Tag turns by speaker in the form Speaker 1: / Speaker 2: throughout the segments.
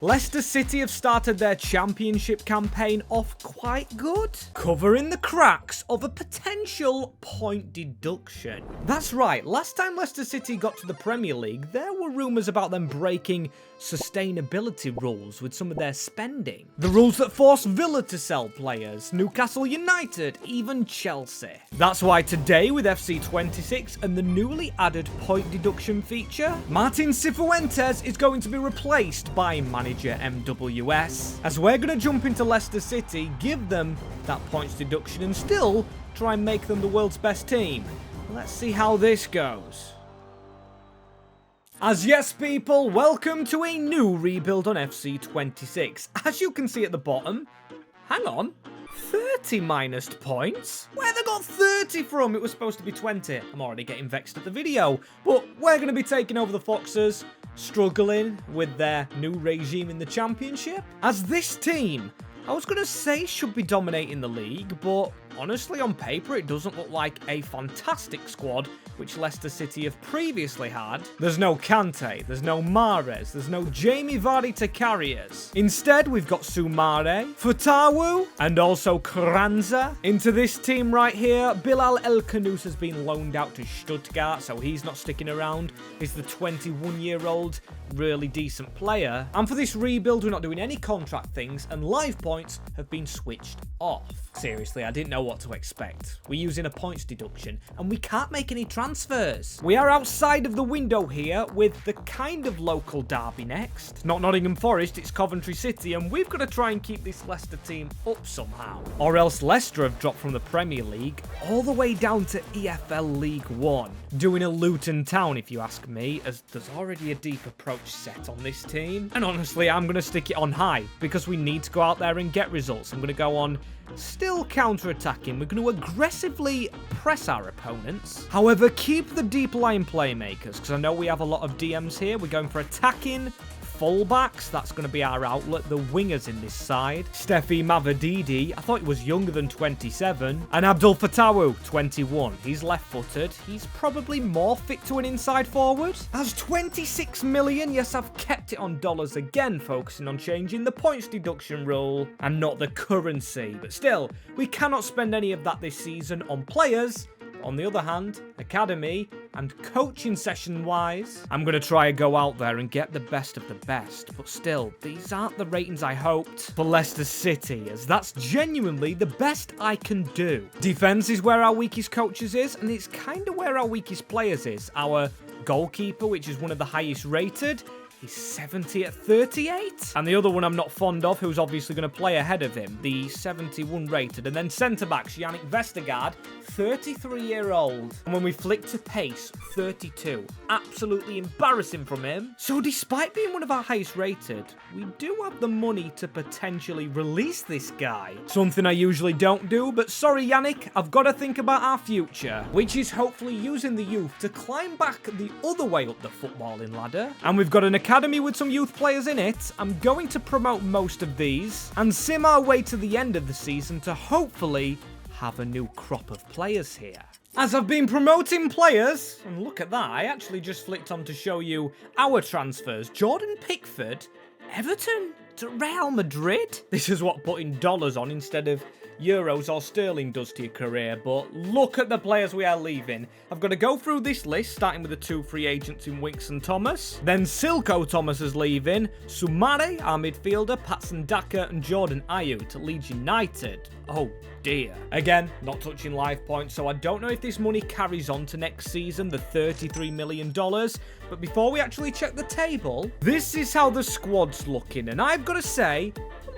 Speaker 1: Leicester City have started their championship campaign off quite good, covering the cracks of a potential point deduction. That's right, last time Leicester City got to the Premier League, there were rumours about them breaking sustainability rules with some of their spending. The rules that force Villa to sell players, Newcastle United, even Chelsea. That's why today with FC 26 and the newly added point deduction feature, Martin Cifuentes is going to be replaced by manager MWS, as we're going to jump into Leicester City, give them that points deduction and still try and make them the world's best team. Let's see how this goes. As yes people, welcome to a new rebuild on FC 26. As you can see at the bottom, hang on, 30 minus points? Where they got 30 from? It was supposed to be 20. I'm already getting vexed at the video, but we're going to be taking over the Foxes, struggling with their new regime in the championship. As this team, I was going to say should be dominating the league, but honestly on paper it doesn't look like a fantastic squad which Leicester City have previously had. There's no Kante, there's no Mahrez, there's no Jamie Vardy to carry us. Instead we've got Soumare, Fatawu, and also Kranza. Into this team right here, Bilal El Khanous has been loaned out to Stuttgart, so he's not sticking around. He's the 21-year-old really decent player. And for this rebuild we're not doing any contract things, and live points have been switched off. Seriously, I didn't know what to expect. We're using a points deduction and we can't make any transfers. We are outside of the window here with the kind of local derby next. Not Nottingham Forest, it's Coventry City, and we've got to try and keep this Leicester team up somehow. Or else Leicester have dropped from the Premier League all the way down to EFL League One. Doing a Luton Town if you ask me, as there's already a deep approach set on this team. And honestly, I'm going to stick it on high because we need to go out there and get results. I'm going to go on still counter-attacking. We're going to aggressively press our opponents. However, keep the deep line playmakers, because I know we have a lot of DMs here. We're going for attacking fullbacks. That's going to be our outlet. The wingers in this side. Steffi Mavadidi, I thought he was younger than 27. And Abdul Fatawu, 21. He's left-footed. He's probably more fit to an inside forward. Has 26 million. Yes, I've kept it on dollars again, focusing on changing the points deduction rule and not the currency. But still, we cannot spend any of that this season on players. On the other hand, academy and coaching session-wise, I'm going to try and go out there and get the best of the best. But still, these aren't the ratings I hoped for Leicester City, as that's genuinely the best I can do. Defense is where our weakest coaches is, and it's kind of where our weakest players is. Our goalkeeper, which is one of the highest rated, he's 70 at 38. And the other one I'm not fond of, who's obviously going to play ahead of him, the 71 rated. And then centre-backs, Yannick Vestergaard, 33-year-old. And when we flick to pace, 32. Absolutely embarrassing from him. So despite being one of our highest rated, we do have the money to potentially release this guy. Something I usually don't do, but sorry Yannick, I've got to think about our future. Which is hopefully using the youth to climb back the other way up the footballing ladder. And we've got an academy with some youth players in it. I'm going to promote most of these and sim our way to the end of the season to hopefully have a new crop of players here. As I've been promoting players, and look at that, I actually just flicked on to show you our transfers. Jordan Pickford, Everton to Real Madrid. This is what putting dollars on instead of euros or sterling does to your career, but look at the players we are leaving. I've got to go through this list, starting with the two free agents in Winks and Thomas. Then Silko Thomas is leaving, Soumare, our midfielder, Patson Daka and Jordan Ayew to Leeds United. Oh dear. Again, not touching live points, so I don't know if this money carries on to next season, the $33 million. But before we actually check the table, this is how the squad's looking, and I've got to say,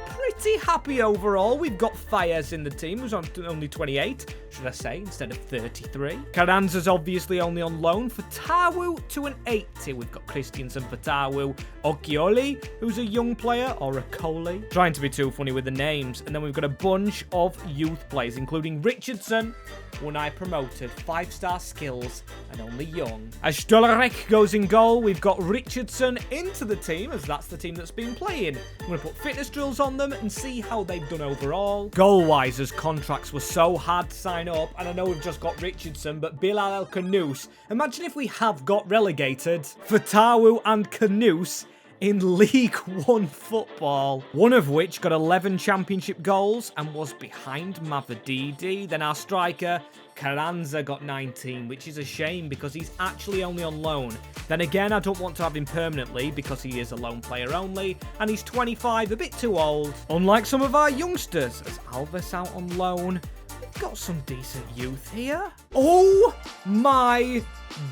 Speaker 1: pretty happy overall. We've got Fayez in the team, who's on only 28, should I say, instead of 33. Carranza's obviously only on loan. Fatawu to an 80. We've got Christiansen, Fatawu, Okioli, who's a young player, or a Coley. Trying to be too funny with the names. And then we've got a bunch of youth players, including Richardson, one I promoted, 5-star skills, and only young. As Stolarek goes in goal, we've got Richardson into the team, as that's the team that's been playing. I'm going to put fitness drills on them and see how they've done overall. Goal-wise, as contracts were so hard to sign up, and I know we've just got Richardson, but Bilal El Khanous, imagine if we have got relegated. Fatawu and Khanous in League One football. One of which got 11 championship goals and was behind Mavadidi. Then our striker, Carranza, got 19, which is a shame because he's actually only on loan. Then again, I don't want to have him permanently because he is a loan player only, and he's 25, a bit too old. Unlike some of our youngsters, as Alves out on loan, we've got some decent youth here. Oh my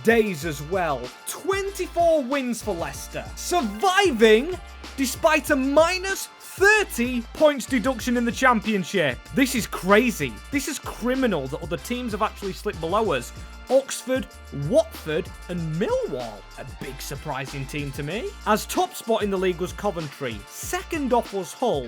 Speaker 1: days as well. 24 wins for Leicester, surviving despite a minus 30 points deduction in the championship. This is crazy. This is criminal that other teams have actually slipped below us. Oxford, Watford and Millwall. A big surprising team to me. As top spot in the league was Coventry. Second off was Hull.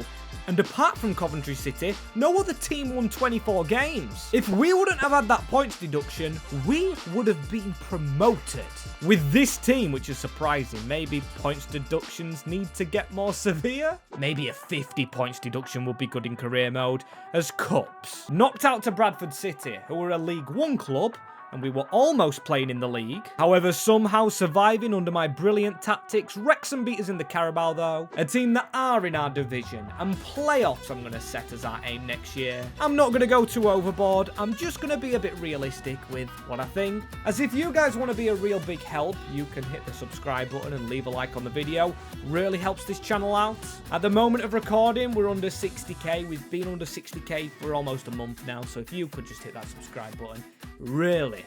Speaker 1: And apart from Coventry City, no other team won 24 games. If we wouldn't have had that points deduction, we would have been promoted. With this team, which is surprising, maybe points deductions need to get more severe? Maybe a 50 points deduction would be good in career mode. As Cups knocked out to Bradford City, who were a League One club, and we were almost playing in the league. However, somehow surviving under my brilliant tactics. Wrexham beat us in the Carabao though. A team that are in our division, and playoffs I'm going to set as our aim next year. I'm not going to go too overboard, I'm just going to be a bit realistic with what I think. As if you guys want to be a real big help, you can hit the subscribe button and leave a like on the video. Really helps this channel out. At the moment of recording, we're under 60k. We've been under 60k for almost a month now, so if you could just hit that subscribe button, really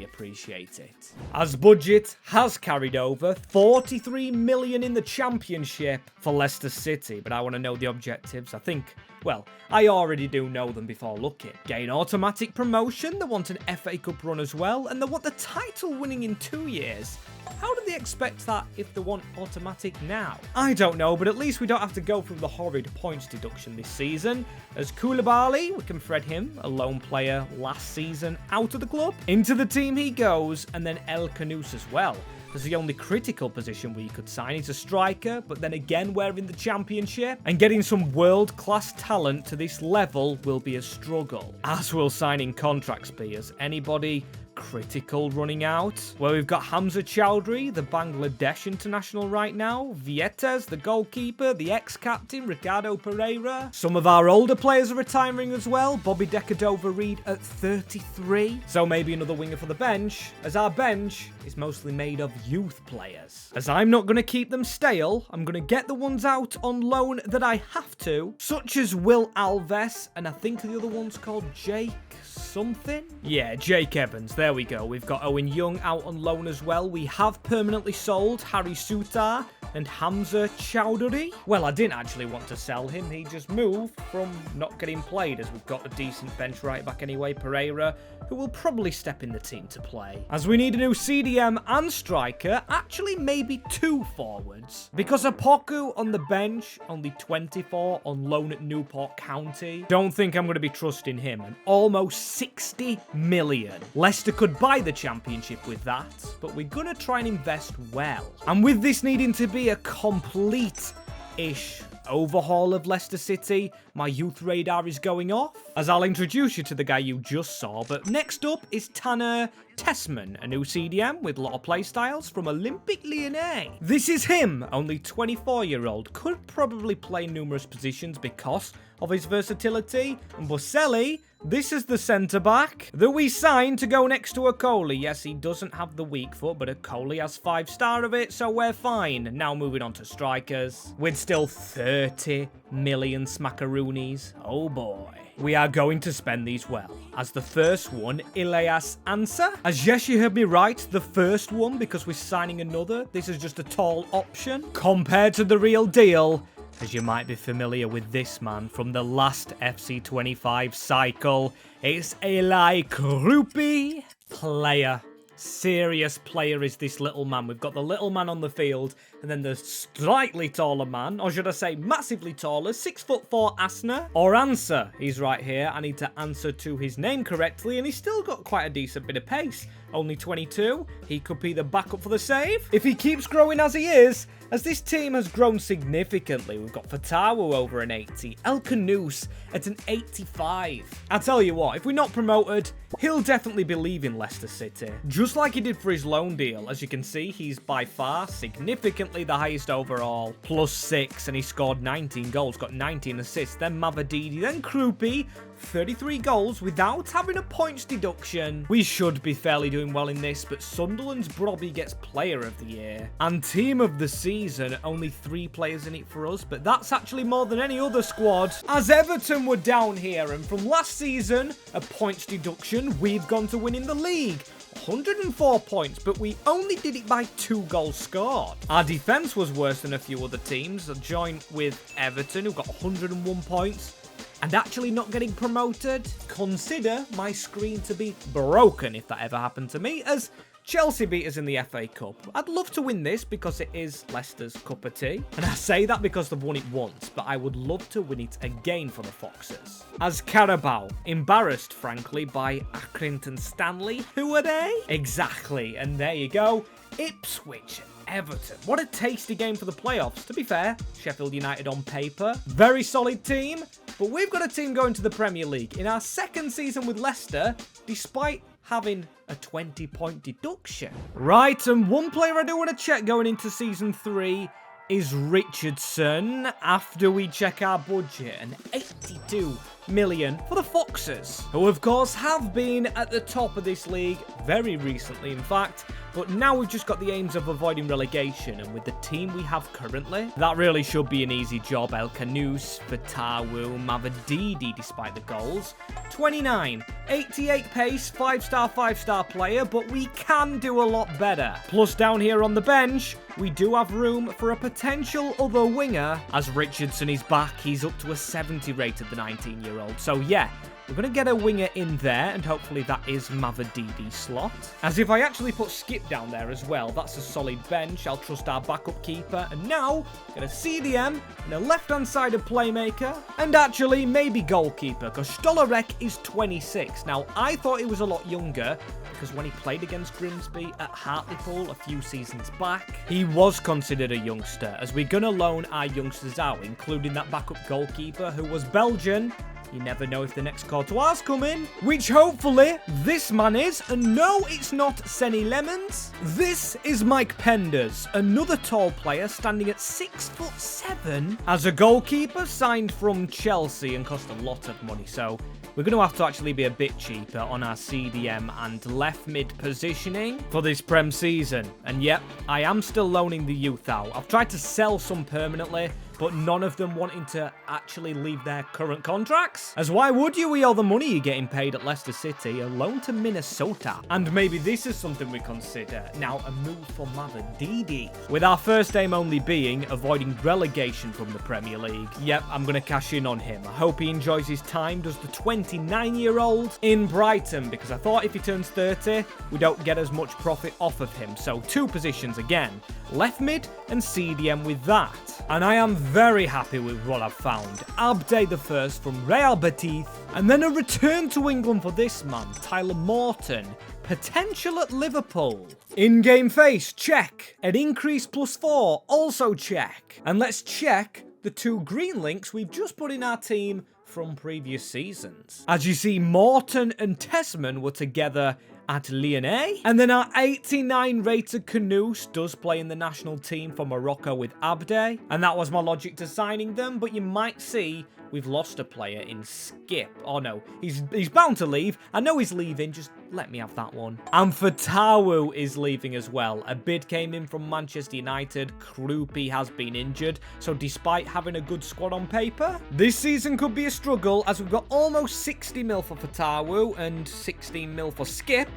Speaker 1: appreciate it. As budget has carried over 43 million in the championship for Leicester City, but I want to know the objectives. I think, well, I already do know them before looking. Gain automatic promotion, they want an FA Cup run as well, and they want the title winning in 2 years. How do they expect that if they want automatic now? I don't know, but at least we don't have to go through the horrid points deduction this season. As Koulibaly, we can thread him, a lone player last season, out of the club. Into the team he goes, and then El Canouse as well. As the only critical position we could sign is a striker, but then again we're in the championship, and getting some world-class talent to this level will be a struggle. As will signing contracts be, as anybody critical running out. Well, we've got Hamza Chowdhury, the Bangladesh international right now, Vietes, the goalkeeper, the ex-captain, Ricardo Pereira. Some of our older players are retiring as well, Bobby Decordova-Reid at 33. So maybe another winger for the bench, as our bench is mostly made of youth players. As I'm not going to keep them stale, I'm going to get the ones out on loan that I have to, such as Will Alves, and I think the other one's called Jake something? Yeah, Jake Evans, there we go. We've got Owen Young out on loan as well. We have permanently sold Harry Sutar and Hamza Chowdhury. Well, I didn't actually want to sell him. He just moved from not getting played, as we've got a decent bench right back anyway, Pereira, who will probably step in the team to play. As we need a new CDM and striker, actually maybe 2 forwards. Because Apoku on the bench, only 24 on loan at Newport County. Don't think I'm going to be trusting him. And almost 60 million. Leicester could buy the championship with that, but we're going to try and invest well. And with this needing to be a complete-ish overhaul of Leicester City, my youth radar is going off, as I'll introduce you to the guy you just saw. But next up is Tanner Tessman, a new CDM with a lot of playstyles from Olympique Lyonnais. This is him, only 24-year-old, could probably play numerous positions because of his versatility. And Boselli, this is the centre-back that we signed to go next to Okoli. Yes, he doesn't have the weak foot, but Okoli has 5-star of it, so we're fine. Now moving on to strikers, with still 30 million smackaroonies. Oh boy. We are going to spend these well. As the first one, Ilias Ansa. As yes, you heard me right, the first one, because we're signing another. This is just a tall option compared to the real deal, as you might be familiar with this man from the last FC25 cycle. It's Eli Krupi. Player. Serious player is this little man. We've got the little man on the field, and then the slightly taller man, or should I say massively taller, 6'4" Asner, or Answer. He's right here. I need to answer to his name correctly, and he's still got quite a decent bit of pace. Only 22. He could be the backup for the save if he keeps growing as he is, as this team has grown significantly. We've got Fatawu over an 80, El Canouse at an 85. I tell you what, if we're not promoted, he'll definitely be leaving Leicester City, just like he did for his loan deal. As you can see, he's by far significantly Definitely the highest overall. +6, and he scored 19 goals, got 19 assists. Then Mavadidi, then Krupi, 33 goals without having a points deduction. We should be fairly doing well in this, but Sunderland's Brobby gets player of the year. And team of the season, only 3 players in it for us, but that's actually more than any other squad. As Everton were down here, and from last season, a points deduction, we've gone to winning the league. 104 points, but we only did it by 2 goals scored. Our defence was worse than a few other teams, joined with Everton, who got 101 points. And actually not getting promoted. Consider my screen to be broken if that ever happened to me, as Chelsea beat us in the FA Cup. I'd love to win this because it is Leicester's cup of tea. And I say that because they've won it once, but I would love to win it again for the Foxes. As Carabao, embarrassed, frankly, by Accrington Stanley. Who are they? Exactly, and there you go. Ipswich Everton. What a tasty game for the playoffs. To be fair, Sheffield United on paper, very solid team, but we've got a team going to the Premier League in our second season with Leicester, despite having a 20-point deduction. Right, and one player I do want to check going into Season 3 is Richardson, after we check our budget, and 82 million for the Foxes, who of course have been at the top of this league very recently, in fact, but now we've just got the aims of avoiding relegation, and with the team we have currently, that really should be an easy job. El Kanous, Fatawu, Mavadidi, despite the goals. 29, 88 pace, 5-star player, but we can do a lot better. Plus down here on the bench, we do have room for a potential other winger. As Richardson is back, he's up to a 70 rated, the 19-year-old. So yeah, we're going to get a winger in there, and hopefully that is Mavadidi's slot. As if I actually put Skip down there as well, that's a solid bench. I'll trust our backup keeper. And now, get a CDM and a left-hand-sided playmaker. And actually, maybe goalkeeper, because Stolarek is 26. Now, I thought he was a lot younger, because when he played against Grimsby at Hartlepool a few seasons back, he was considered a youngster, as we're going to loan our youngsters out, including that backup goalkeeper who was Belgian. You never know if the next Courtois coming, which hopefully this man is. And no, it's not Senny Lemons. This is Mike Penders, another tall player standing at 6'7", as a goalkeeper, signed from Chelsea and cost a lot of money. So we're going to have to actually be a bit cheaper on our CDM and left mid positioning for this Prem season. And yep, I am still loaning the youth out. I've tried to sell some permanently, but none of them wanting to actually leave their current contracts. As why would you with all the money you're getting paid at Leicester City, a loan to Minnesota? And maybe this is something we consider. Now, a move for Mavadidi, with our first aim only being avoiding relegation from the Premier League. Yep, I'm going to cash in on him. I hope he enjoys his time, does the 29-year-old in Brighton, because I thought if he turns 30, we don't get as much profit off of him. So 2 positions again, left mid and CDM with that. And I am very happy with what I've found. Abde the first from Real Betis, and then a return to England for this man, Tyler Morton. Potential at Liverpool. In-game face, check. An increase +4, also check. And let's check the 2 green links we've just put in our team from previous seasons. As you see, Morton and Tesman were together at Lyonnais. And then our 89 rated Kanous does play in the national team for Morocco with Abde. And that was my logic to signing them, but you might see we've lost a player in Skip. Oh no, he's bound to leave. I know he's leaving, just let me have that one. And Fatawu is leaving as well. A bid came in from Manchester United. Krupi has been injured, so despite having a good squad on paper, this season could be a struggle, as we've got almost 60 mil for Fatawu and 16 mil for Skip.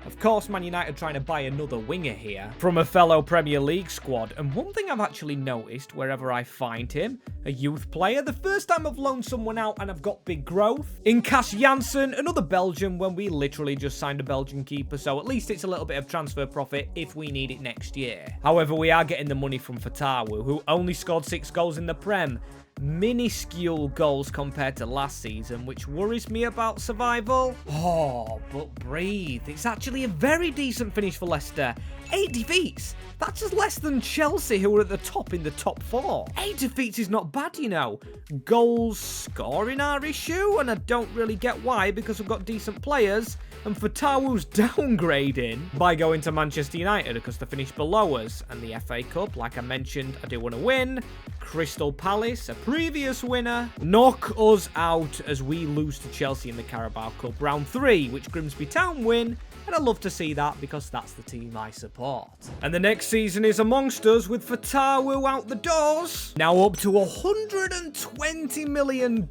Speaker 1: Of course, Man United trying to buy another winger here from a fellow Premier League squad. And one thing I've actually noticed wherever I find him, a youth player, the first time I've loaned someone out and I've got big growth. In Cash Janssen, another Belgian, when we literally just signed a Belgian keeper. So at least it's a little bit of transfer profit if we need it next year. However, we are getting the money from Fatawu, who only scored 6 goals in the Prem. Minuscule goals compared to last season, which worries me about survival. Oh, but breathe. It's actually a very decent finish for Leicester. 8 defeats. That's just less than Chelsea, who are at the top in the top 4. 8 defeats is not bad, you know. Goals scoring our issue, and I don't really get why, because we've got decent players. And Fatawu's downgrading by going to Manchester United because they finished below us. And the FA Cup, like I mentioned, I do want to win. Crystal Palace, a previous winner, knock us out as we lose to Chelsea in the Carabao Cup round 3, which Grimsby Town win. And I love to see that because that's the team I support. And the next season is amongst us with Fatawu out the doors. Now up to $120 million,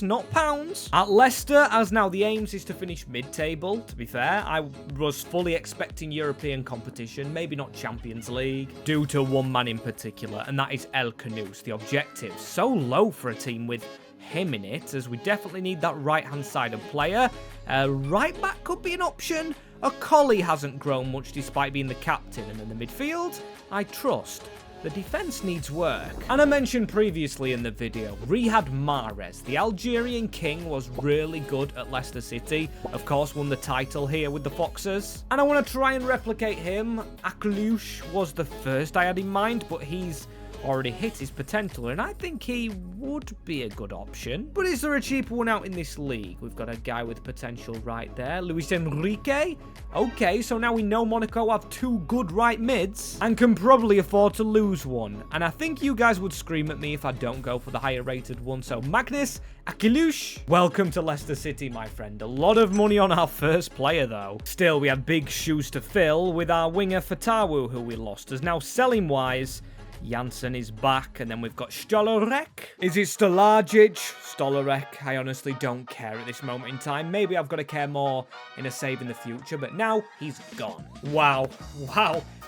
Speaker 1: not pounds. At Leicester, as now the aims is to finish mid-table. To be fair, I was fully expecting European competition, maybe not Champions League, due to one man in particular, and that is El Canoes. The objective, so low for a team with him in it, as we definitely need that right-hand sided player. Right back could be an option. A Collie hasn't grown much despite being the captain, and in the midfield, I trust. The defence needs work. And I mentioned previously in the video, Riyad Mahrez, the Algerian king, was really good at Leicester City. Of course, won the title here with the Foxes. And I want to try and replicate him. Aklush was the first I had in mind, but he's already hit his potential, and I think he would be a good option. But is there a cheaper one out in this league? We've got a guy with potential right there, Luis Enrique. Okay, so now we know Monaco have 2 good right mids and can probably afford to lose one. And I think you guys would scream at me if I don't go for the higher rated one. So Magnus Akilush, welcome to Leicester City, my friend. A lot of money on our first player, though. Still, we have big shoes to fill with our winger Fatawu, who we lost. As now selling-wise, Janssen is back, and then we've got Stolorek. Is it Stolajic? Stolorek, I honestly don't care at this moment in time. Maybe I've got to care more in a save in the future, but now he's gone. Wow.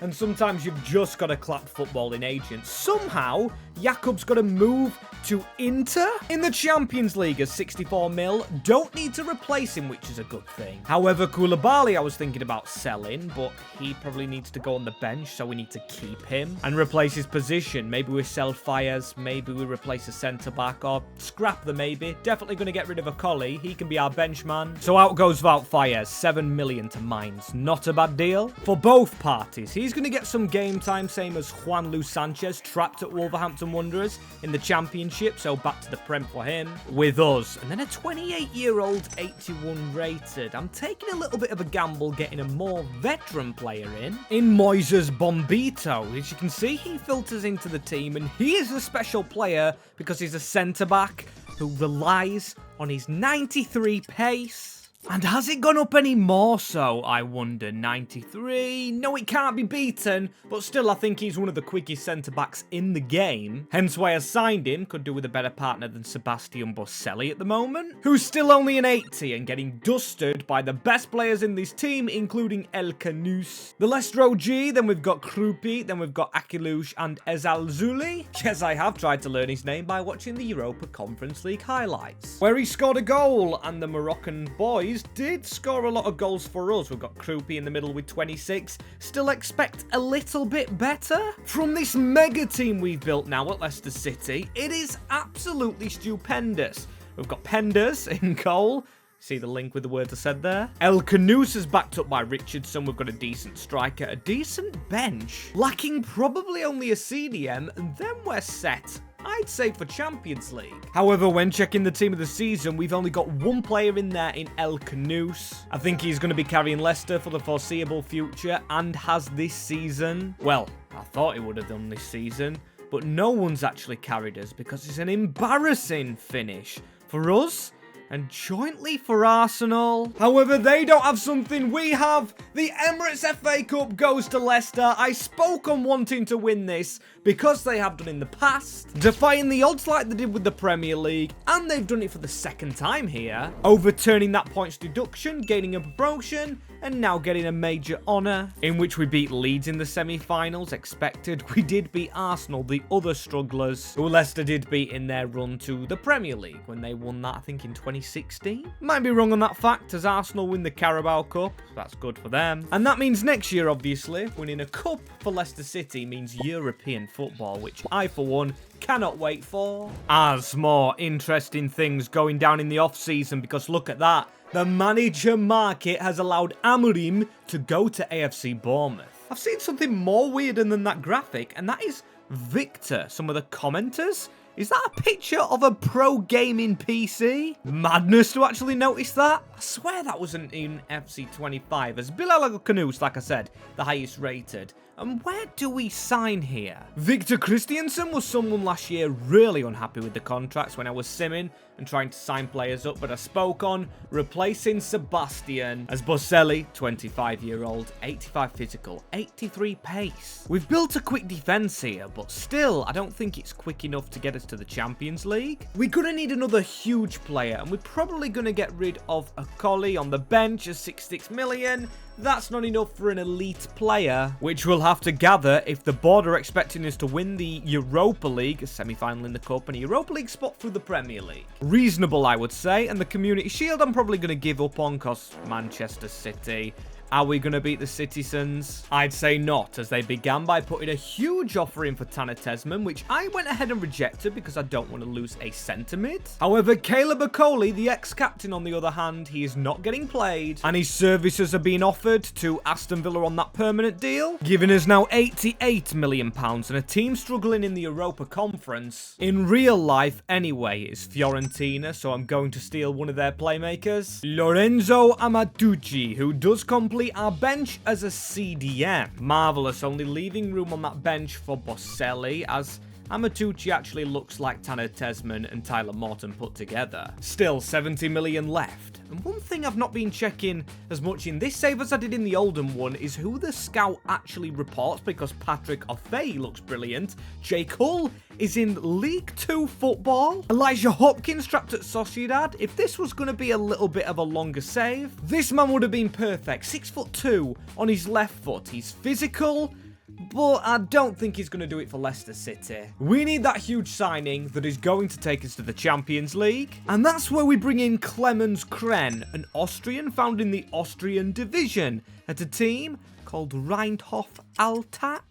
Speaker 1: And sometimes you've just got to clap football in agents. Somehow, Jakob's got to move to Inter in the Champions League as 64 mil. Don't need to replace him, which is a good thing. However, Koulibaly I was thinking about selling, but he probably needs to go on the bench, so we need to keep him and replace his position. Maybe we sell Fires, maybe we replace a centre-back, or scrap them maybe. Definitely going to get rid of a Collie. He can be our bench man. So out goes Wout Fires, 7 million to Mainz. Not a bad deal for both parties. He's going to get some game time, same as Juan Luis Sanchez, trapped at Wolverhampton Wanderers in the Championship, so back to the Prem for him with us. And then a 28-year-old 81 rated. I'm taking a little bit of a gamble getting a more veteran player in Moises Bombito. As you can see, he filters into the team, and he is a special player because he's a centre-back who relies on his 93 pace. And has it gone up any more so, I wonder? 93? No, it can't be beaten, but still I think he's one of the quickest centre-backs in the game. Hence why I signed him. Could do with a better partner than Sebastian Boselli at the moment, who's still only an 80 and getting dusted by the best players in this team, including El Canoes. The Leicester OG, then we've got Krupi, then we've got Akilush and Ezal Zuli. Yes, I have tried to learn his name by watching the Europa Conference League highlights, where he scored a goal, and the Moroccan boys did score a lot of goals for us. We've got Krupi in the middle with 26. Still expect a little bit better from this mega team we've built now at Leicester City. It is absolutely stupendous. We've got Penders in goal. See the link with the words I said there? El Canoes is backed up by Richardson. We've got a decent striker, a decent bench, lacking probably only a CDM, and then we're set, I'd say, for Champions League. However, when checking the team of the season, we've only got one player in there in El Canoes. I think he's going to be carrying Leicester for the foreseeable future, and has this season. Well, I thought he would have done this season, but no one's actually carried us because it's an embarrassing finish for us and jointly for Arsenal. However, they don't have something we have. The Emirates FA Cup goes to Leicester. I spoke on wanting to win this because they have done in the past, defying the odds like they did with the Premier League, and they've done it for the second time here, overturning that points deduction, gaining a promotion, and now getting a major honour, in which we beat Leeds in the semi-finals. Expected. We did beat Arsenal, the other strugglers, who Leicester did beat in their run to the Premier League when they won that, I think, in 2016. Might be wrong on that fact, as Arsenal win the Carabao Cup. That's good for them. And that means next year, obviously, winning a cup for Leicester City means European football, which I, for one, cannot wait for. As more interesting things going down in the off-season, because look at that. The manager market has allowed Amorim to go to AFC Bournemouth. I've seen something more weirder than that graphic, and that is Victor. Some of the commenters. Is that a picture of a pro gaming PC? Madness to actually notice that. I swear that wasn't in FC25, as Bilal Kanous, like I said, the highest rated. And where do we sign here? Victor Christiansen was someone last year really unhappy with the contracts when I was simming and trying to sign players up, but I spoke on replacing Sebastian as Boselli, 25-year-old, 85 physical, 83 pace. We've built a quick defense here, but still, I don't think it's quick enough to get us to the Champions League. We're gonna need another huge player, and we're probably gonna get rid of a Collie on the bench at 66 million. That's not enough for an elite player, which we'll have to gather if the board are expecting us to win the Europa League, a semi-final in the Cup, and a Europa League spot through the Premier League. Reasonable, I would say, and the Community Shield I'm probably going to give up on because Manchester City. Are we going to beat the Citizens? I'd say not, as they began by putting a huge offer in for Tanner Tesman, which I went ahead and rejected because I don't want to lose a centre mid. However, Caleb Okoli, the ex-captain, on the other hand, he is not getting played, and his services are being offered to Aston Villa on that permanent deal, giving us now £88 million and a team struggling in the Europa Conference. In real life, anyway, is Fiorentina, so I'm going to steal one of their playmakers, Lorenzo Amaducci, who does complete our bench as a CDM. Marvellous, only leaving room on that bench for Boselli, as Amatucci actually looks like Tanner Tesman and Tyler Morton put together. Still, 70 million left. And one thing I've not been checking as much in this save as I did in the Oldham one is who the scout actually reports, because Patrick Ofei looks brilliant. Jake Hull is in League 2 football. Elijah Hopkins trapped at Sociedad. If this was going to be a little bit of a longer save, this man would have been perfect. 6'2" on his left foot. He's physical, but I don't think he's going to do it for Leicester City. We need that huge signing that is going to take us to the Champions League. And that's where we bring in Clemens Kren, an Austrian found in the Austrian division, at a team called Rheinhof Altach.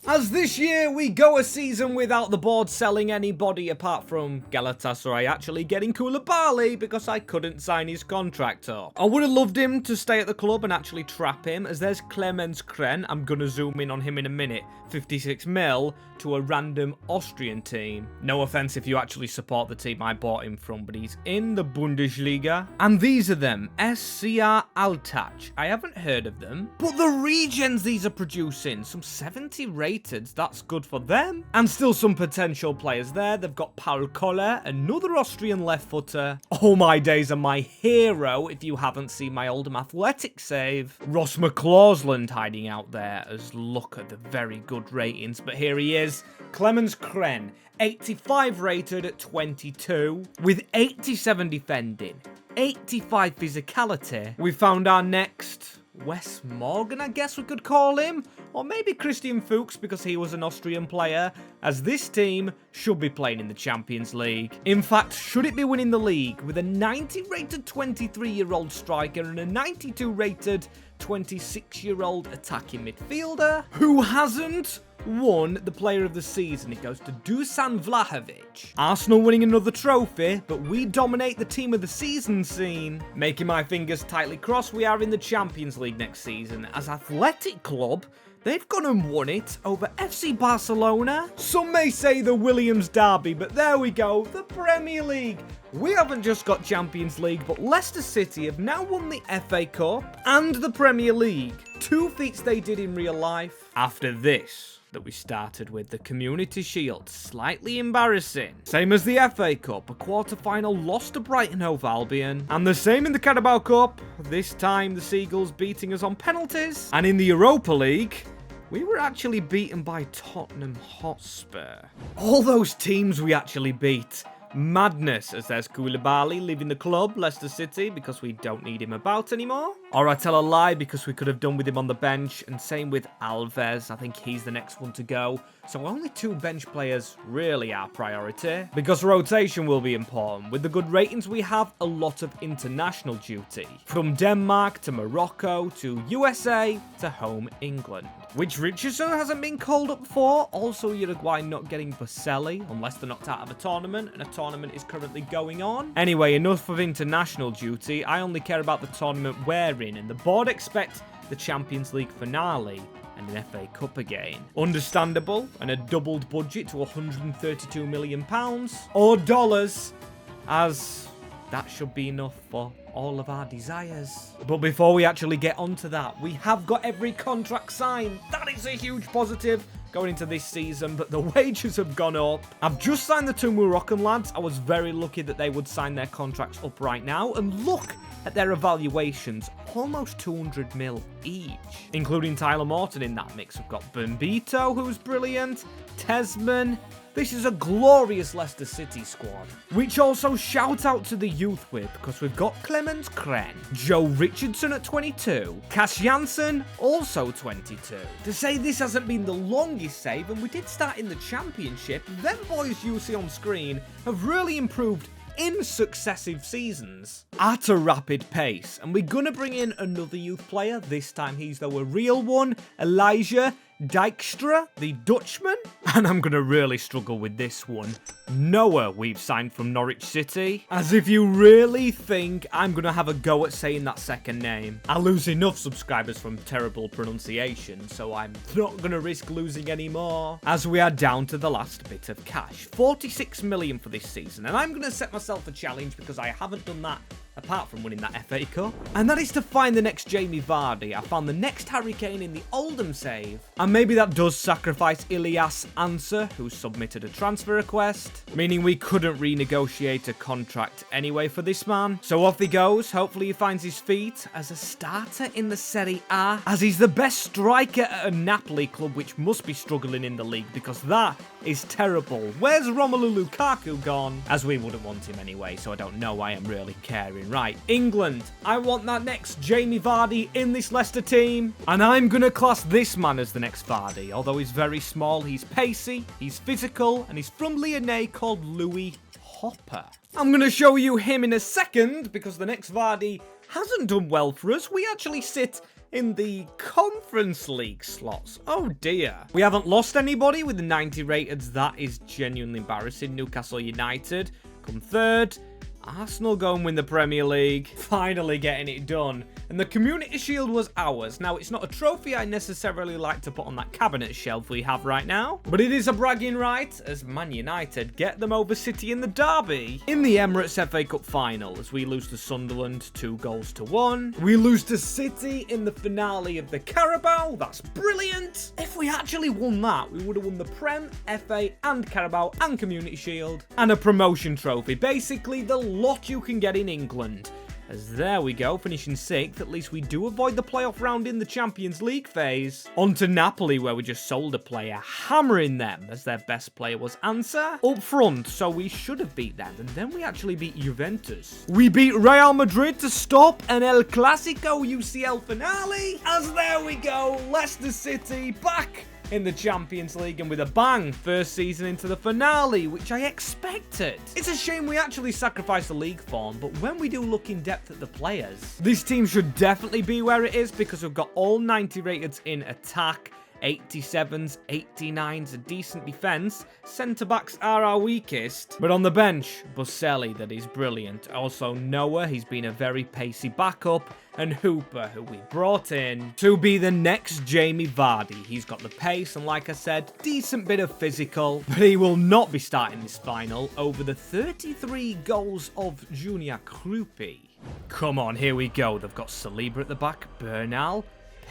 Speaker 1: As this year we go a season without the board selling anybody apart from Galatasaray actually getting Koulibaly because I couldn't sign his contract up. I would have loved him to stay at the club and actually trap him, as there's Clemens Kren. I'm gonna zoom in on him in a minute. 56 mil to a random Austrian team. No offense if you actually support the team I bought him from, but he's in the Bundesliga. And these are them, SCR Altach. I haven't heard of them, but the regions these are producing, some 70 rated, that's good for them. And still some potential players there. They've got Paul Koller, another Austrian left footer. Oh my days, and my hero, if you haven't seen my Oldham Athletic save, Ross McCausland hiding out there, as look at the very good ratings. But here he is, Clemens Kren, 85 rated at 22, with 87 defending, 85 physicality. We found our next Wes Morgan, I guess we could call him, or maybe Christian Fuchs because he was an Austrian player, as this team should be playing in the Champions League. In fact, should it be winning the league with a 90 rated 23-year-old striker and a 92 rated 26-year-old attacking midfielder who hasn't won the player of the season. It goes to Dusan Vlahovic. Arsenal winning another trophy, but we dominate the team of the season scene. Making my fingers tightly crossed, we are in the Champions League next season, as Athletic Club, they've gone and won it over FC Barcelona. Some may say the Williams Derby, but there we go, the Premier League. We haven't just got Champions League, but Leicester City have now won the FA Cup and the Premier League. Two feats they did in real life. After this that we started with, the Community Shield, slightly embarrassing. Same as the FA Cup, a quarter-final loss to Brighton Hove Albion. And the same in the Carabao Cup, this time the Seagulls beating us on penalties. And in the Europa League, we were actually beaten by Tottenham Hotspur. All those teams we actually beat. Madness, as there's Koulibaly leaving the club, Leicester City, because we don't need him about anymore. Or I tell a lie, because we could have done with him on the bench, and same with Alves, I think he's the next one to go. So only two bench players really are priority, because rotation will be important. With the good ratings, we have a lot of international duty, from Denmark to Morocco to USA to home England, which Richardson hasn't been called up for. Also Uruguay not getting Boselli, unless they're knocked out of a tournament, and a tournament is currently going on. Anyway, enough of international duty. I only care about the tournament we're in, and the board expect the Champions League finale and an FA Cup again. Understandable, and a doubled budget to £132 million, or dollars, as that should be enough for all of our desires. But before we actually get onto that, we have got every contract signed. That is a huge positive going into this season, but the wages have gone up. I've just signed the two Moroccan lads. I was very lucky that they would sign their contracts up right now, and look at their evaluations, almost 200 mil each, including Tyler Morton in that mix. We've got Bumbito, who's brilliant, Tesman. This is a glorious Leicester City squad, which also shout out to the youth with, because we've got Clement Kren, Joe Richardson at 22, Cash Janssen also 22. To say this hasn't been the longest save, and we did start in the championship, them boys you see on screen have really improved in successive seasons at a rapid pace. And we're gonna bring in another youth player. This time he's though a real one, Elijah Dijkstra, the Dutchman. And I'm gonna really struggle with this one. Noah, we've signed from Norwich City. As if you really think I'm gonna have a go at saying that second name. I lose enough subscribers from terrible pronunciation, so I'm not gonna risk losing any more. As we are down to the last bit of cash, 46 million for this season, and I'm gonna set myself a challenge because I haven't done that apart from winning that FA Cup. And that is to find the next Jamie Vardy. I found the next Harry Kane in the Oldham save. And maybe that does sacrifice Ilias Answer, who submitted a transfer request, meaning we couldn't renegotiate a contract anyway for this man. So off he goes. Hopefully he finds his feet as a starter in the Serie A, as he's the best striker at a Napoli club, which must be struggling in the league because that is terrible. Where's Romelu Lukaku gone? As we wouldn't want him anyway, so I don't know why I'm really caring. Right, England. I want that next Jamie Vardy in this Leicester team. And I'm going to class this man as the next Vardy. Although he's very small, he's pacey, he's physical, and he's from Lyonnais called Louis Hopper. I'm going to show you him in a second because the next Vardy hasn't done well for us. We actually sit in the Conference League slots. Oh dear. We haven't lost anybody with the 90 rated. That is genuinely embarrassing. Newcastle United come third. Arsenal go and win the Premier League. Finally getting it done. And the Community Shield was ours. Now, it's not a trophy I necessarily like to put on that cabinet shelf we have right now, but it is a bragging right as Man United get them over City in the derby. In the Emirates FA Cup final, as we lose to Sunderland 2-1. We lose to City in the finale of the Carabao. That's brilliant. If we actually won that, we would have won the Prem, FA, and Carabao, and Community Shield, and a promotion trophy. Basically, the lot you can get in England. As there we go, finishing 6th. At least we do avoid the playoff round in the Champions League phase. On to Napoli, where we just sold a player, hammering them as their best player was Answer up front, so we should have beat them. And then we actually beat Juventus. We beat Real Madrid to stop an El Clasico UCL finale. As there we go, Leicester City back in the Champions League, and with a bang, first season into the finale, which I expected. It's a shame we actually sacrificed the league form, but when we do look in depth at the players, this team should definitely be where it is because we've got all 90 rated in attack, 87s, 89s, a decent defence. Centre-backs are our weakest. But on the bench, Boselli, that is brilliant. Also Noah, he's been a very pacey backup. And Hooper, who we brought in to be the next Jamie Vardy. He's got the pace and, like I said, decent bit of physical. But he will not be starting this final over the 33 goals of Junior Krupi. Come on, here we go. They've got Saliba at the back, Bernal,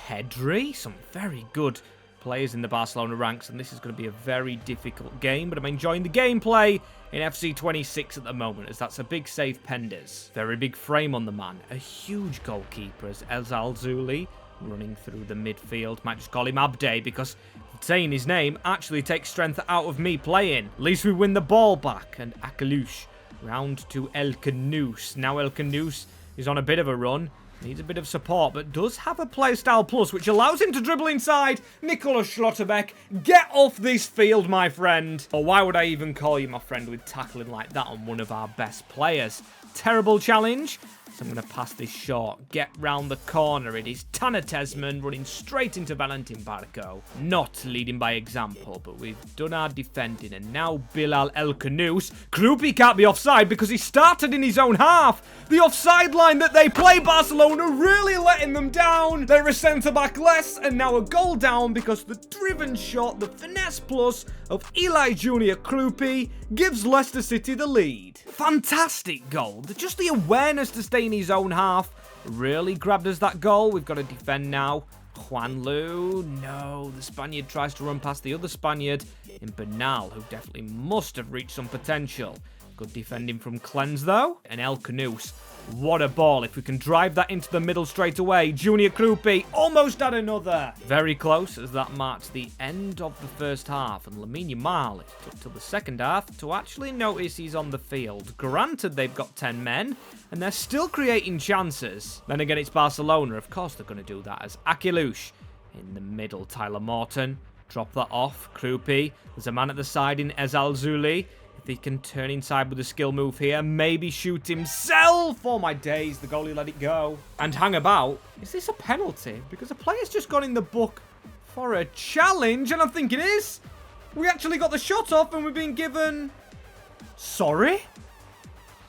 Speaker 1: Pedri, some very good players in the Barcelona ranks, and this is going to be a very difficult game, but I'm enjoying the gameplay in FC 26 at the moment, as that's a big save Penders. Very big frame on the man. A huge goalkeeper as El Zalzuli running through the midfield. Might just call him Abde because saying his name actually takes strength out of me playing. At least we win the ball back, and Akalush round to El Canouse. Now El Canouse is on a bit of a run. Needs a bit of support, but does have a playstyle plus, which allows him to dribble inside. Nicola Schlotterbeck, get off this field, my friend. Or why would I even call you my friend with tackling like that on one of our best players? Terrible challenge. So I'm going to pass this short. Get round the corner. It is Tanner Tesman running straight into Valentin Barco. Not leading by example, but we've done our defending. And now Bilal El Khanous. Krupi can't be offside because he started in his own half. The offside line that they play, Barcelona really letting them down. They're a centre-back less and now a goal down because the driven shot, the finesse plus of Eli Junior Krupi gives Leicester City the lead. Fantastic goal. Just the awareness to stay in his own half really grabbed us that goal. We've got to defend now. Juan Lu, no, the Spaniard tries to run past the other Spaniard in Bernal, who definitely must have reached some potential. Good defending from Cleanse, though. And El Khanous, what a ball. If we can drive that into the middle straight away. Junior Krupi almost had another. Very close, as that marks the end of the first half. And Lamine Yamal, it took till the second half to actually notice he's on the field. Granted, they've got 10 men, and they're still creating chances. Then again, it's Barcelona. Of course they're going to do that, as Akilush in the middle. Tyler Morton, drop that off. Krupi, there's a man at the side in Ezal Zuli. If he can turn inside with a skill move here, maybe shoot himself. Oh my days, the goalie let it go. And hang about. Is this a penalty? Because the player's just gone in the book for a challenge, and I think it is. We actually got the shot off and we've been given... Sorry?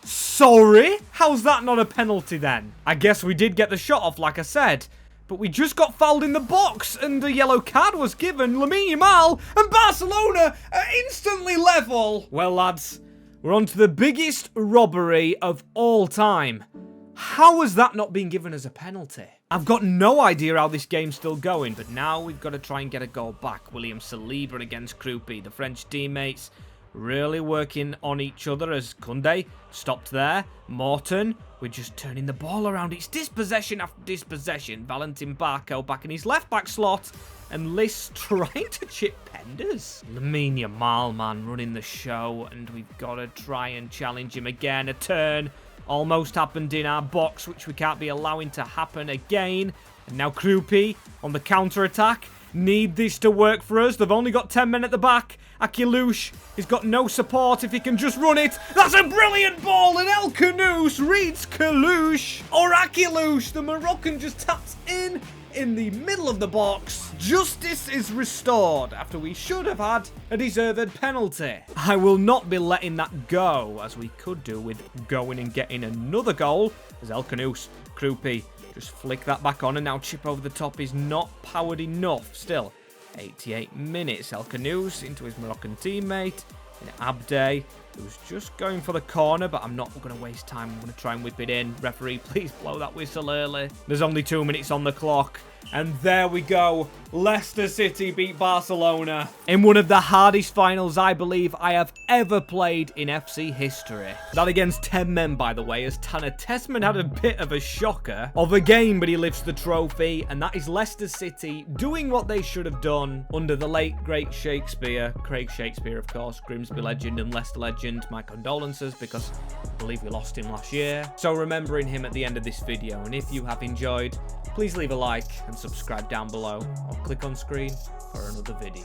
Speaker 1: Sorry? How's that not a penalty then? I guess we did get the shot off, like I said. But we just got fouled in the box, and a yellow card was given. Lamine Yamal and Barcelona are instantly level. Well, lads, we're on to the biggest robbery of all time. How has that not been given as a penalty? I've got no idea how this game's still going, but now we've got to try and get a goal back. William Saliba against Krupi. The French teammates really working on each other as Koundé stopped there. Morton, we're just turning the ball around. It's dispossession after dispossession. Valentin Barco back in his left-back slot. And Liss trying to chip Penders. Lamine Yamal, man, running the show. And we've got to try and challenge him again. A turn almost happened in our box, which we can't be allowing to happen again. And now Krupi on the counter-attack. Need this to work for us. They've only got 10 men at the back. Akilush, he's got no support if he can just run it. That's a brilliant ball, and El Khanous reads Kalouche. Or Akilush, the Moroccan just taps in the middle of the box. Justice is restored after we should have had a deserved penalty. I will not be letting that go, as we could do with going and getting another goal. As El Khanous, Krupi, just flick that back on, and now chip over the top is not powered enough. Still, 88 minutes. El Khanous into his Moroccan teammate in Abde, who's just going for the corner, but I'm not going to waste time. I'm going to try and whip it in. Referee, please blow that whistle early. There's only 2 minutes on the clock. And there we go. Leicester City beat Barcelona in one of the hardest finals I believe I have ever played in FC history. That against 10 men, by the way, as Tanner Tesman had a bit of a shocker of a game, but he lifts the trophy. And that is Leicester City doing what they should have done under the late, great Shakespeare. Craig Shakespeare, of course, Grimsby legend and Leicester legend. My condolences, because I believe we lost him last year. So remembering him at the end of this video. And if you have enjoyed, please leave a like and subscribe down below, or click on screen for another video.